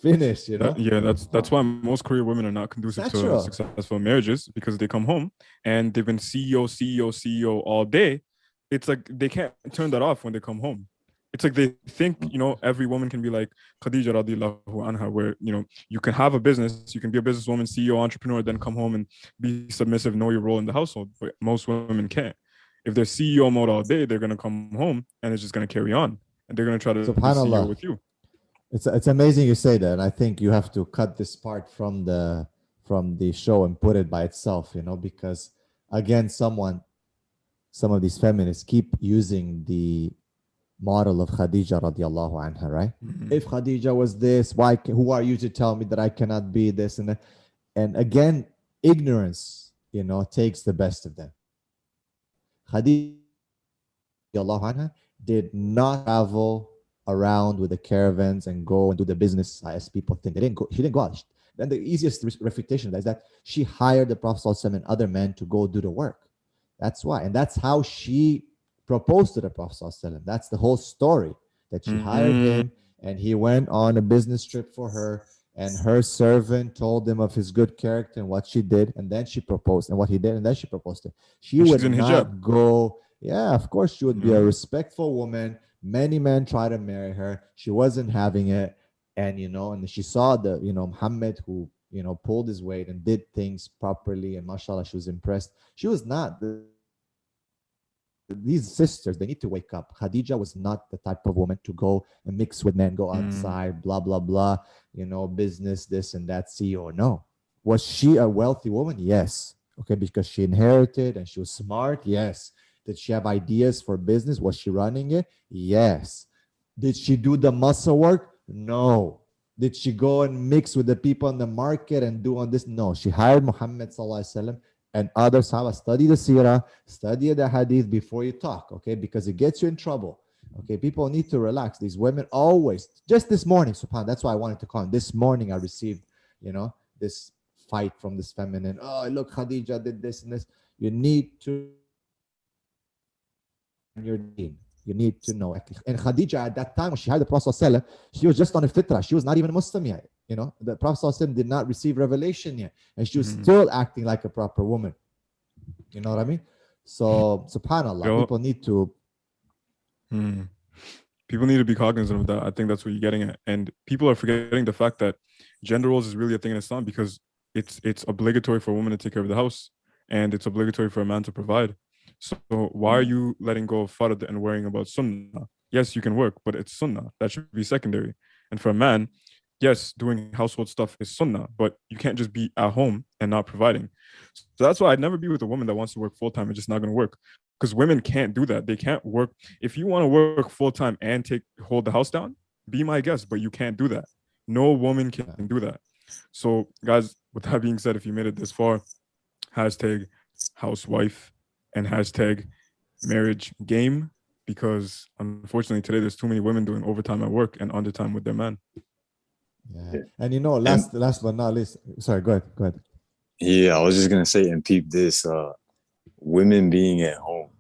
Finish, you know. Yeah, that's why most Korean women are not It's conducive to natural. successful marriages, because they come home and they've been CEO, CEO, CEO all day. It's like they can't turn that off when they come home. It's like they think, every woman can be like Khadija radiallahu anha, where, you can have a business, you can be a businesswoman, CEO, entrepreneur, then come home and be submissive, know your role in the household. But most women can't. If they're CEO mode all day, they're gonna come home and it's just gonna carry on, and they're gonna try to be CEO Subhanallah. with you. It's amazing you say that, and I think you have to cut this part from the show and put it by itself, because again, some of these feminists keep using the model of Khadija radiallahu anha, right? Mm-hmm. If Khadija was this, who are you to tell me that I cannot be this and that? And again, ignorance, takes the best of them. Khadija radiallahu anha did not travel around with the caravans and go and do the business as people think. She didn't go out. Then the easiest refutation is that she hired the Prophet ﷺ and other men to go do the work. That's why. And that's how she proposed to the Prophet ﷺ. That's the whole story, that she hired Mm-hmm. him and he went on a business trip for her. And her servant told him of his good character and what she did. And then she proposed, and what he did. And then she proposed to him. She And would she's in hijab. not go. Yeah, of course, she would You be a know? respectful woman. Many men tried to marry her. She wasn't having it. And she saw Muhammad, who, pulled his weight and did things properly. And mashallah, she was impressed. She was not. These sisters, they need to wake up. Khadija was not the type of woman to go and mix with men, go Mm. outside, blah, blah, blah, business, this and that, CEO. No. Was she a wealthy woman? Yes. Okay, because she inherited and she was smart? Yes. Did she have ideas for business? Was she running it? Yes. Did she do the muscle work? No. Did she go and mix with the people in the market and do on this? No. She hired Muhammad Sallallahu Alaihi Wasallam and other Sahaba. Study the seerah, study the hadith before you talk, okay? Because it gets you in trouble. Okay, people need to relax. These women always, just this morning, subhan, that's why I wanted to call. This morning I received, this fight from this feminine. Oh, look, Khadija did this and this. You need to your deen. You need to know. And Khadija at that time when she hired the Prophet ﷺ, she was just on a fitrah. She was not even a Muslim yet. The Prophet ﷺ did not receive revelation yet. And she was Mm-hmm. still acting like a proper woman. You know what I mean? So, subhanAllah, Yo, people need to. mm. People need to be cognizant of that. I think that's what you're getting at. And people are forgetting the fact that gender roles is really a thing in Islam, because it's obligatory for a woman to take care of the house, and it's obligatory for a man to provide. So why are you letting go of fard and worrying about sunnah? Yes, you can work, but it's sunnah. That should be secondary. And for a man, yes, doing household stuff is sunnah, but you can't just be at home and not providing. So that's why I'd never be with a woman that wants to work full time and just not going to work, because women can't do that. They can't work. If you want to work full time and hold the house down, be my guest, but you can't do that. No woman can do that. So, guys, with that being said, if you made it this far, hashtag housewife and hashtag marriage game, because unfortunately today there's too many women doing overtime at work and undertime with their man. Yeah. Yeah. And And last but not least, sorry, go ahead. Go ahead. yeah, I was just gonna say and peep this, women being at home,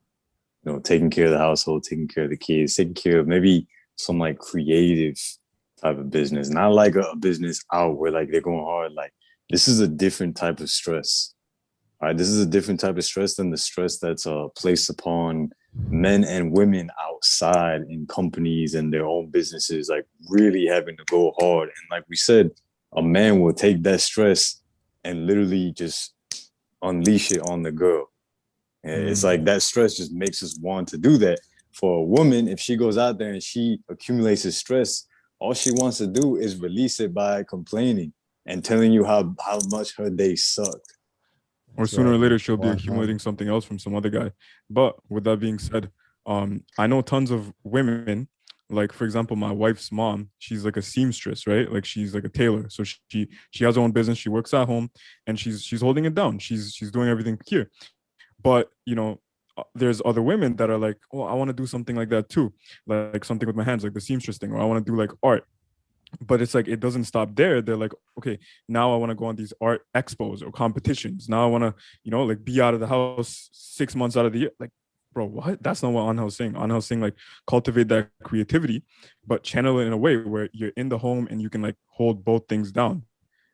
taking care of the household, taking care of the kids, taking care of maybe some like creative type of business, not like a business out where like they're going hard. Like this is a different type of stress. All right, this is a different type of stress than the stress that's placed upon men and women outside in companies and their own businesses, like really having to go hard. And like we said, a man will take that stress and literally just unleash it on the girl. And it's Mm. like that stress just makes us want to do that. For a woman, if she goes out there and she accumulates the stress, all she wants to do is release it by complaining and telling you how much her day sucked. Or That's sooner right. or later she'll be 100. accumulating something else from some other guy. But with that being said, I know tons of women, like for example, my wife's mom, she's like a seamstress, right? Like she's like a tailor. So she has her own business, she works at home, and she's holding it down. She's doing everything here. But there's other women that are like, oh, I want to do something like that too, like something with my hands, like the seamstress thing, or I want to do like art. But it's like it doesn't stop there. They're like, okay, now I want to go on these art expos or competitions. Now I want to, like be out of the house 6 months out of the year. Like bro, what? That's not what Anhel's saying. Anhel's saying like cultivate that creativity, but channel it in a way where you're in the home and you can like hold both things down.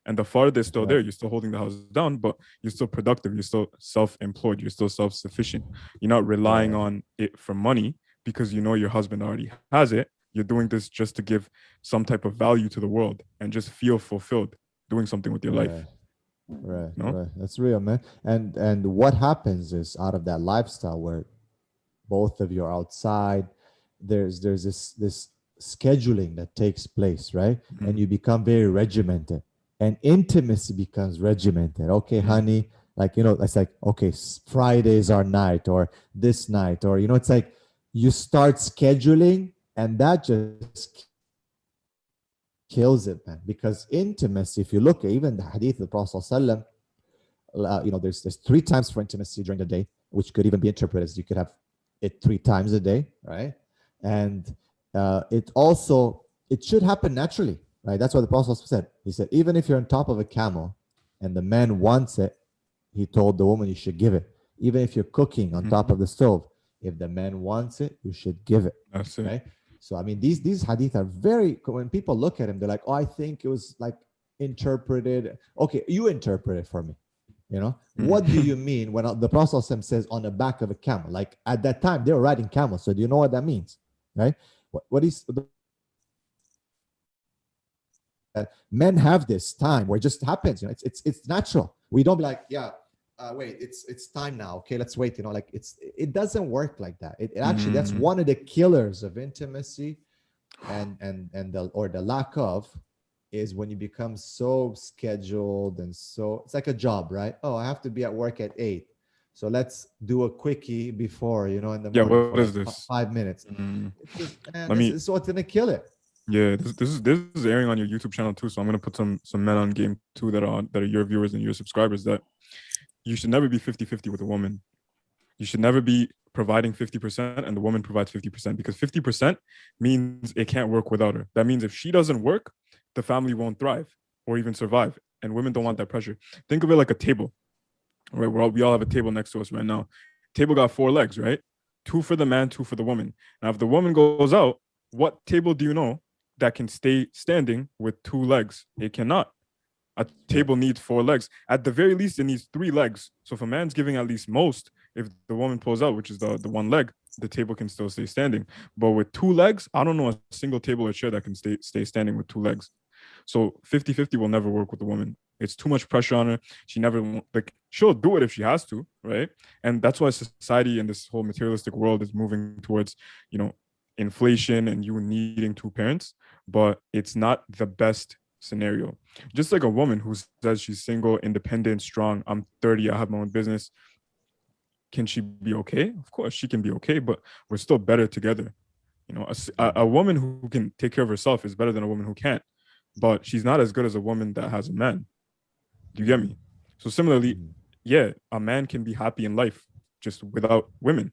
And the father is still there. Right. You're still holding the house down, but you're still productive. You're still self-employed. You're still self-sufficient. You're not relying Right. on it for money because you know your husband already has it. You're doing this just to give some type of value to the world and just feel fulfilled doing something with your Right. life. Right. You know? Right. That's real, man. And what happens is out of that lifestyle where both of you are outside, there's this scheduling that takes place, right? And Mm-hmm. you become very regimented, and intimacy becomes regimented. Okay, Mm-hmm. honey, like it's like okay, Fridays are night or this night, or it's like you start scheduling, and that just kills it, man. Because intimacy, if you look at even the hadith of the Prophet ﷺ, there's three times for intimacy during the day, which could even be interpreted as you could have it three times a day, right? And it should happen naturally, right? That's what the Prophet said. He said, even if you're on top of a camel and the man wants it, he told the woman you should give it. Even if you're cooking on top Mm-hmm. of the stove, if the man wants it, you should give it, That's it. right? So I mean, these hadith are very. When people look at him, they're like, "Oh, I think it was like interpreted." Okay, you interpret it for me. What do Mm-hmm. you mean when the Prophet says on the back of a camel? Like at that time, they were riding camels. So do you know what that means? Right? What is men have this time where it just happens. It's natural. We don't be like, yeah, wait, it's time now. Okay, let's wait. Like it doesn't work like that. It actually that's Mm-hmm. one of the killers of intimacy and the lack of is when you become so scheduled and so it's like a job, right? Oh, I have to be at work at 8. So let's do a quickie before, in the Yeah, morning what for is like this? 5 minutes. Mm. It's just, man, Let this me is what's gonna kill it. Yeah, this is airing on your YouTube channel too, so I'm gonna put some men on game too that are your viewers and your subscribers that you should never be 50-50 with a woman. You should never be providing 50% and the woman provides 50% because 50% means it can't work without her. That means if she doesn't work, the family won't thrive or even survive. And women don't want that pressure. Think of it like a table, right? We all have a table next to us right now. Table got four legs, right? Two for the man, two for the woman. Now, if the woman goes out, what table do you know that can stay standing with two legs? It cannot. A Yeah. table needs four legs. At the very least, it needs three legs. So if a man's giving at least most, if the woman pulls out, which is the one leg, the table can still stay standing. But with two legs, I don't know a single table or chair that can stay standing with two legs. So 50-50 will never work with the woman. It's too much pressure on her. She never like she'll do it if she has to, right? And that's why society and this whole materialistic world is moving towards, you know, inflation and you needing two parents, but it's not the best scenario. Just like a woman who says she's single, independent, strong, I'm 30, I have my own business. Can she be okay? Of course, she can be okay, but we're still better together. A woman who can take care of herself is better than a woman who can't, but she's not as good as a woman that has a man. Do you get Mhm. me? So similarly, Mhm. yeah, a man can be happy in life just without women.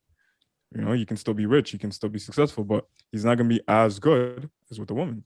You can still be rich, you can still be successful, but he's not gonna be as good as with a woman.